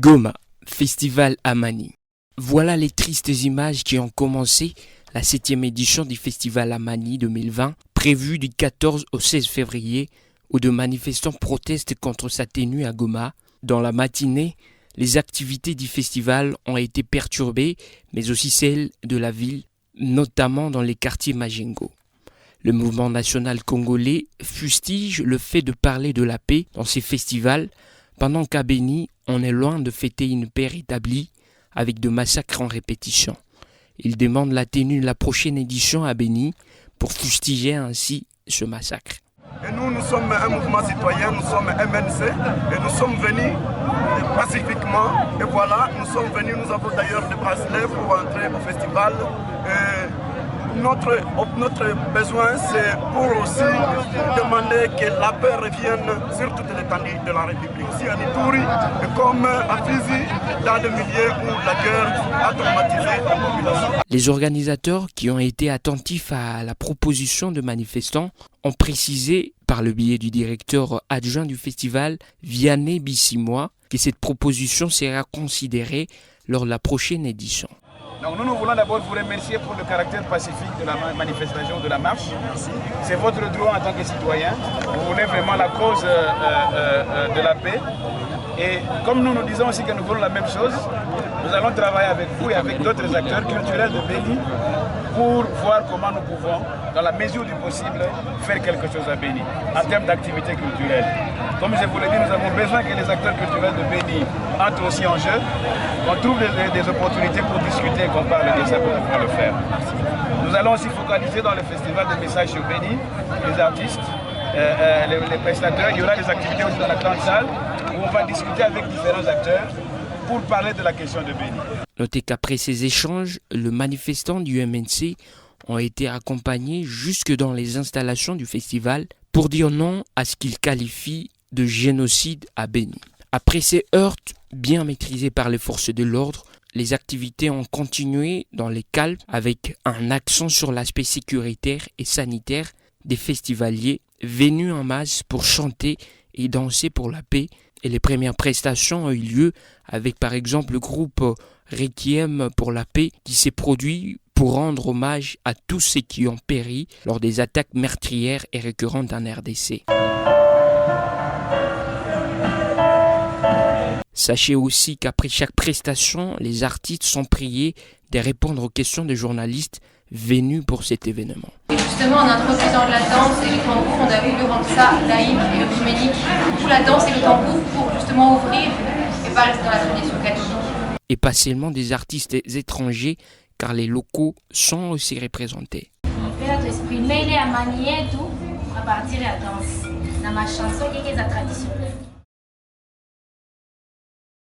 Goma, Festival Amani. Voilà les tristes images qui ont commencé la 7e édition du Festival Amani 2020, prévue du 14 au 16 février, où de manifestants protestent contre sa tenue à Goma. Dans la matinée, les activités du festival ont été perturbées, mais aussi celles de la ville, notamment dans les quartiers Majengo. Le mouvement national congolais fustige le fait de parler de la paix dans ces festivals, pendant qu'à Béni, on est loin de fêter une paix rétablie avec de massacres en répétition. Il demande la tenue de la prochaine édition à Béni pour fustiger ainsi ce massacre. Et nous sommes un mouvement citoyen, nous sommes MNC et nous sommes venus pacifiquement. Et voilà, nous sommes venus, nous avons d'ailleurs des bracelets pour entrer au festival. Et notre besoin, c'est pour aussi demander que la paix revienne sur toute l'étendue de la République. Ici à Ituri, comme à Fizi, dans le milieu où la guerre a traumatisé la population. Les organisateurs qui ont été attentifs à la proposition de manifestants ont précisé, par le biais du directeur adjoint du festival, Vianney Bissimois, que cette proposition sera considérée lors de la prochaine édition. Donc nous voulons d'abord vous remercier pour le caractère pacifique de la manifestation, de la marche. C'est votre droit en tant que citoyen. Vous voulez vraiment la cause de la paix. Et comme nous disons aussi que nous voulons la même chose, nous allons travailler avec vous et avec d'autres acteurs culturels de Béni pour voir comment nous pouvons, dans la mesure du possible, faire quelque chose à Béni en termes d'activités culturelles. Comme je vous l'ai dit, nous avons besoin que les acteurs culturels de Béni entrent aussi en jeu, qu'on trouve des opportunités pour discuter et qu'on parle de ça pour pouvoir le faire. Nous allons aussi focaliser dans le festival de messages sur Béni, les artistes, les prestateurs. Il y aura des activités aussi dans la grande salle où on va discuter avec différents acteurs pour parler de la question de Béni. Notez qu'après ces échanges, les manifestants du MNC ont été accompagnés jusque dans les installations du festival pour dire non à ce qu'ils qualifient de génocide à Béni. Après ces heurts bien maîtrisés par les forces de l'ordre, les activités ont continué dans les calmes avec un accent sur l'aspect sécuritaire et sanitaire des festivaliers venus en masse pour chanter et danser pour la paix. Et les premières prestations ont eu lieu avec par exemple le groupe Requiem pour la paix qui s'est produit pour rendre hommage à tous ceux qui ont péri lors des attaques meurtrières et récurrentes en RDC. Sachez aussi qu'après chaque prestation, les artistes sont priés de répondre aux questions des journalistes venus pour cet événement. Et justement, en introduisant de la danse et les tambours, on a voulu rendre ça laïque et œcuménique. Pour la danse et le tambour pour justement ouvrir et pas rester dans la tradition catholique. Et pas seulement des artistes étrangers, car les locaux sont aussi représentés. On peut exprimer les manières à partir de la danse, dans ma chanson qui est la tradition.